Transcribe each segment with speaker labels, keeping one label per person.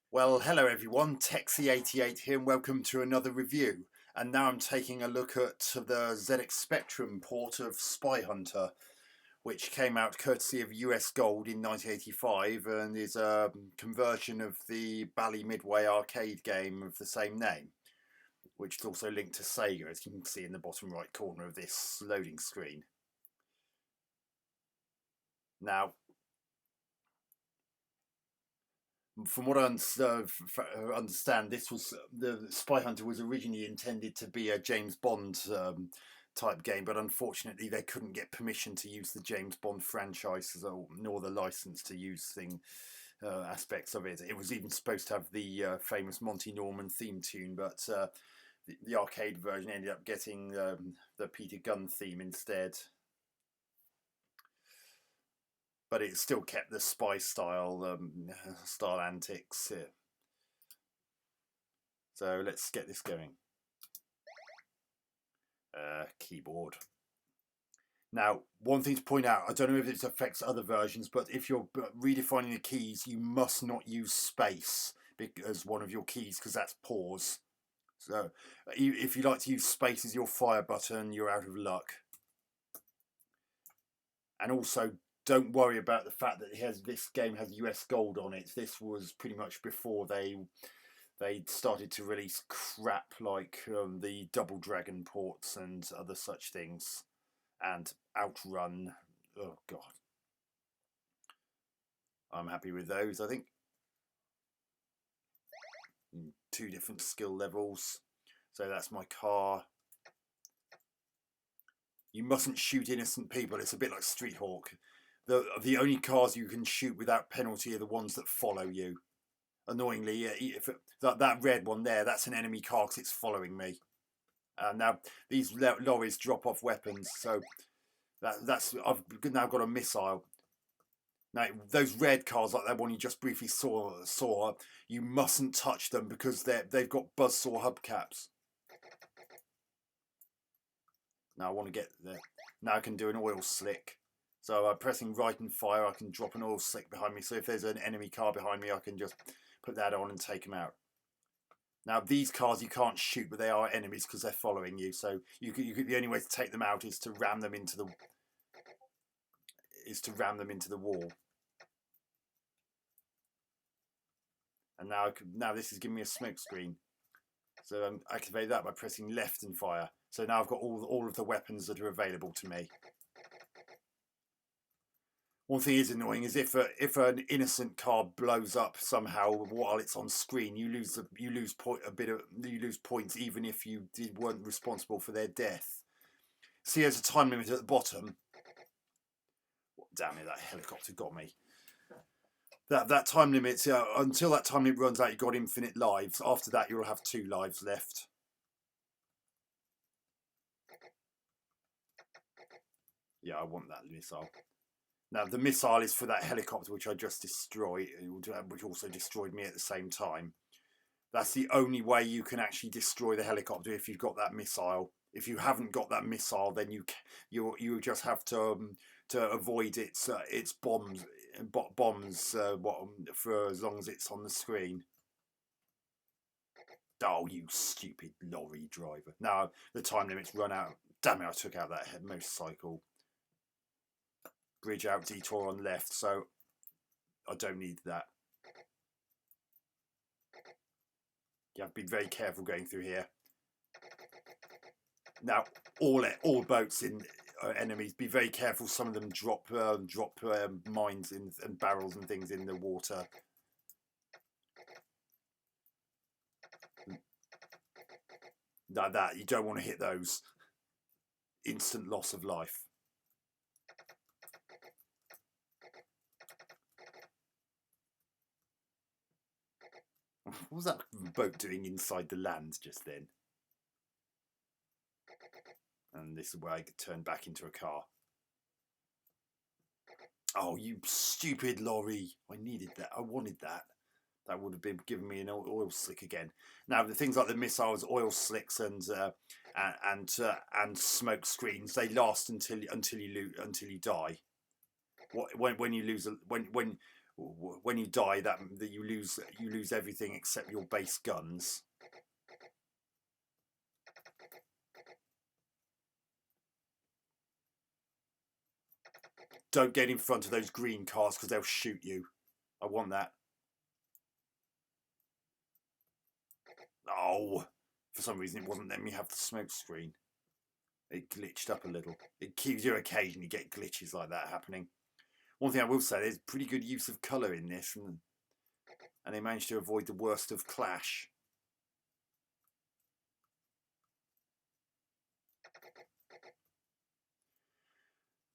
Speaker 1: Well, hello everyone, Texie88 here and welcome to another review. And now I'm taking a look at the ZX Spectrum port of Spy Hunter, which came out courtesy of US Gold in 1985 and is a conversion of the Bally Midway arcade game of the same name, which is also linked to Sega, as you can see in the bottom right corner of this loading screen. Now, from what I understand, this was the Spy Hunter was originally intended to be a James Bond type game, but unfortunately they couldn't get permission to use the James Bond franchise nor the license to use aspects of it. It was even supposed to have the famous Monty Norman theme tune, but the arcade version ended up getting the Peter Gunn theme instead. But it still kept the spy style antics. So let's get this going. Keyboard. Now, one thing to point out, I don't know if this affects other versions, but if you're redefining the keys, you must not use space as one of your keys, because that's pause. So if you like to use space as your fire button, you're out of luck. And also, don't worry about the fact that this game has US Gold on it. This was pretty much before they started to release crap like the Double Dragon ports and other such things, and Outrun. Oh god, I'm happy with those. I think 2 different skill levels. So that's my car. You mustn't shoot innocent people. It's a bit like Street Hawk. The only cars you can shoot without penalty are the ones that follow you. Annoyingly, if that red one there, that's an enemy car because it's following me. Now these lorries drop off weapons, so that's I've now got a missile. Now those red cars, like that one you just briefly saw, you mustn't touch them because they've got buzzsaw hubcaps. Now I want to get there. Now I can do an oil slick. So pressing right and fire, I can drop an oil slick behind me. So if there's an enemy car behind me, I can just put that on and take them out. Now these cars you can't shoot, but they are enemies because they're following you. So the only way to take them out is to ram them into the wall. And now this is giving me a smoke screen. So activate that by pressing left and fire. So now I've got all of the weapons that are available to me. One thing is annoying is if an innocent car blows up somehow while it's on screen, you lose points even if you weren't responsible for their death. See, there's a time limit at the bottom. Damn it, that helicopter got me. That time limit, until that time limit runs out, you've got infinite lives. After that, you'll have 2 lives left. Yeah, I want that missile. Now, the missile is for that helicopter which I just destroyed, which also destroyed me at the same time. That's the only way you can actually destroy the helicopter, if you've got that missile. If you haven't got that missile, then you just have to avoid its bombs for as long as it's on the screen. Oh, you stupid lorry driver! Now the time limit's run out. Damn it! I took out that motorcycle. Bridge out, detour on left, so I don't need that. Yeah, I've been very careful going through here. Now, all boats in enemies, be very careful. Some of them drop mines and barrels and things in the water. Like that, you don't want to hit those. Instant loss of life. What was that boat doing inside the land just then? And this is where I could turn back into a car. Oh, you stupid lorry. I needed that. I wanted that. That would have been giving me an oil slick again. Now, the things like the missiles, oil slicks, and smoke screens, they last until you die. When you lose when you die, that you lose everything except your base guns. Don't get in front of those green cars because they'll shoot you. I want that. Oh, for some reason it wasn't letting me have the smoke screen. It glitched up a little. You do occasionally get glitches like that happening. One thing I will say, there's pretty good use of colour in this, and they managed to avoid the worst of clash.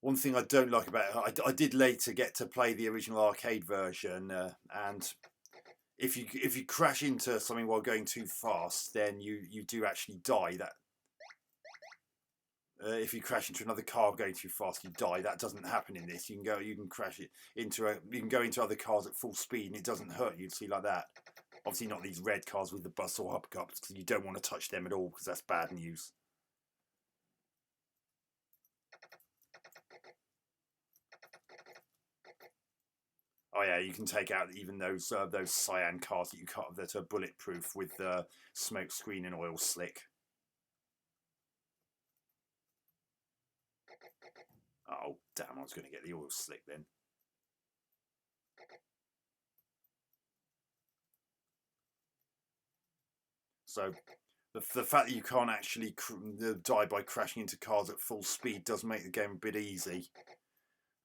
Speaker 1: One thing I don't like about it, I did later get to play the original arcade version, and if you crash into something while going too fast, then you do actually die. That if you crash into another car going too fast, you die. That doesn't happen in this. You can crash it into you can go into other cars at full speed, and it doesn't hurt you. See, like that. Obviously, not these red cars with the bus or hubcaps, because you don't want to touch them at all, because that's bad news. Oh yeah, you can take out even those cyan cars that you cut that are bulletproof with the smoke screen and oil slick. Oh damn! I was going to get the oil slick then. So the fact that you can't actually die by crashing into cars at full speed does make the game a bit easy,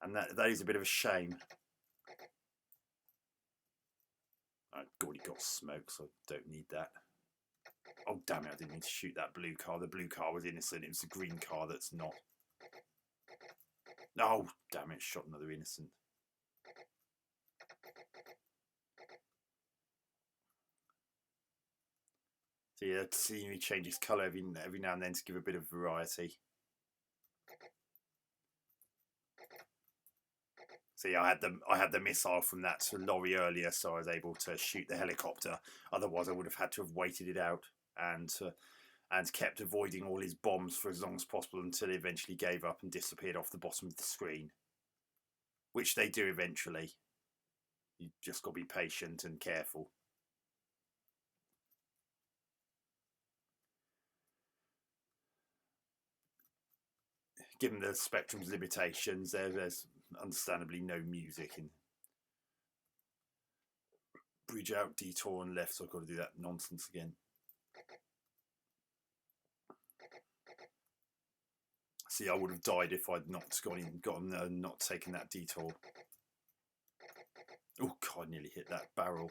Speaker 1: and that is a bit of a shame. I've already got smoke, so I don't need that. Oh damn it, I didn't mean to shoot that blue car. The blue car was innocent. It was the green car that's not. Oh damn it, shot another innocent. So yeah, scenery changes colour every now and then to give a bit of variety. See, I had the missile from that lorry earlier, so I was able to shoot the helicopter. Otherwise, I would have had to have waited it out and kept avoiding all his bombs for as long as possible until he eventually gave up and disappeared off the bottom of the screen, which they do eventually. You just got to be patient and careful. Given the Spectrum's limitations, there's understandably no music in bridge out, detour and left, so I've got to do that nonsense again. See, I would have died if I'd not not taken that detour. Oh god, I nearly hit that barrel.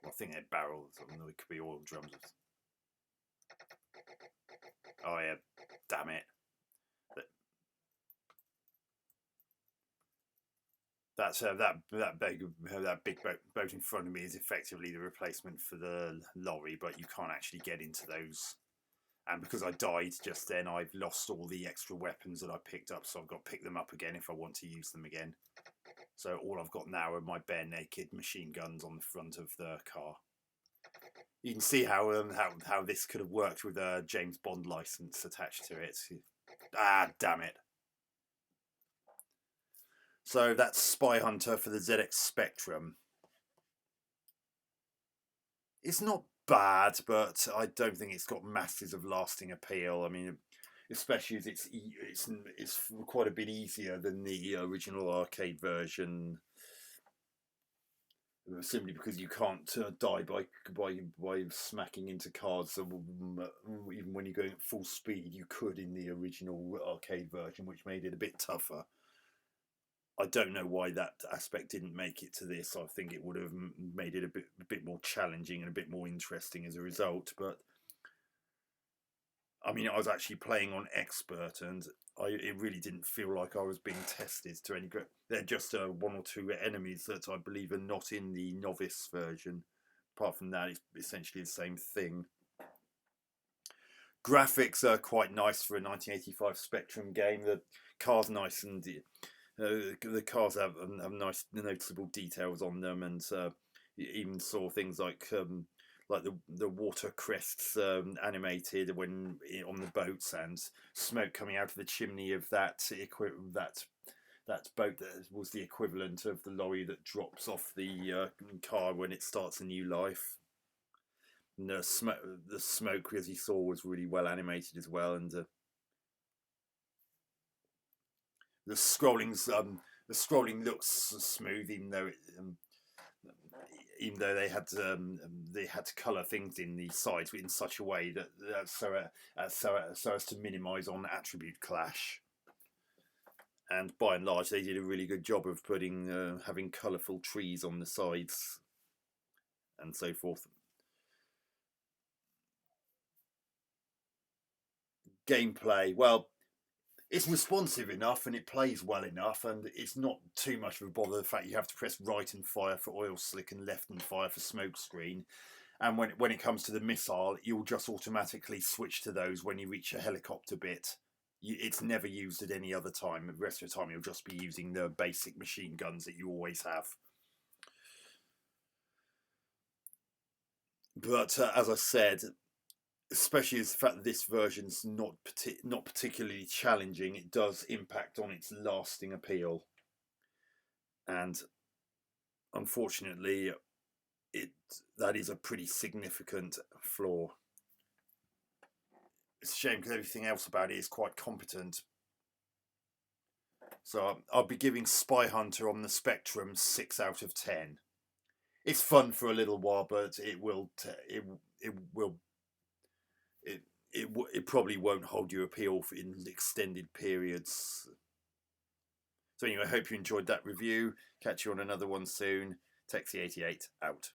Speaker 1: I think they're barrels. I don't know, it could be oil drums. Oh yeah, damn it. That big boat in front of me is effectively the replacement for the lorry, but you can't actually get into those. And because I died just then, I've lost all the extra weapons that I picked up, so I've got to pick them up again if I want to use them again. So all I've got now are my bare naked machine guns on the front of the car. You can see how this could have worked with a James Bond license attached to it. Ah, damn it. So that's Spy Hunter for the ZX Spectrum. It's not bad, but I don't think it's got masses of lasting appeal. I mean, especially as it's quite a bit easier than the original arcade version. Simply because you can't die by smacking into cars. So, even when you're going at full speed, you could in the original arcade version, which made it a bit tougher. I don't know why that aspect didn't make it to this. I think it would have made it a bit more challenging and a bit more interesting as a result. But I mean, I was actually playing on expert, and it really didn't feel like I was being tested to any great. They're just one or two enemies that I believe are not in the novice version. Apart from that, it's essentially the same thing. Graphics are quite nice for a 1985 Spectrum game. The car's nice, and the cars have nice noticeable details on them, and you even saw things like the water crests animated when on the boats, and smoke coming out of the chimney of that that boat that was the equivalent of the lorry that drops off the car when it starts a new life. And the smoke, as you saw, was really well animated as well, and the scrolling looks smooth, even though they had to colour things in the sides in such a way that so as to minimise on attribute clash. And by and large, they did a really good job of having colourful trees on the sides and so forth. Gameplay, well, it's responsive enough and it plays well enough, and it's not too much of a bother the fact you have to press right and fire for oil slick and left and fire for smoke screen. And when it comes to the missile, you'll just automatically switch to those when you reach a helicopter bit. It's never used at any other time. The rest of the time you'll just be using the basic machine guns that you always have. But as I said, especially as the fact that this version's not particularly challenging, it does impact on its lasting appeal. And unfortunately, that is a pretty significant flaw. It's a shame because everything else about it is quite competent. So I'll be giving Spy Hunter on the Spectrum 6 out of 10. It's fun for a little while, but it probably won't hold your appeal in extended periods. So anyway, I hope you enjoyed that review. Catch you on another one soon. Texie88 out.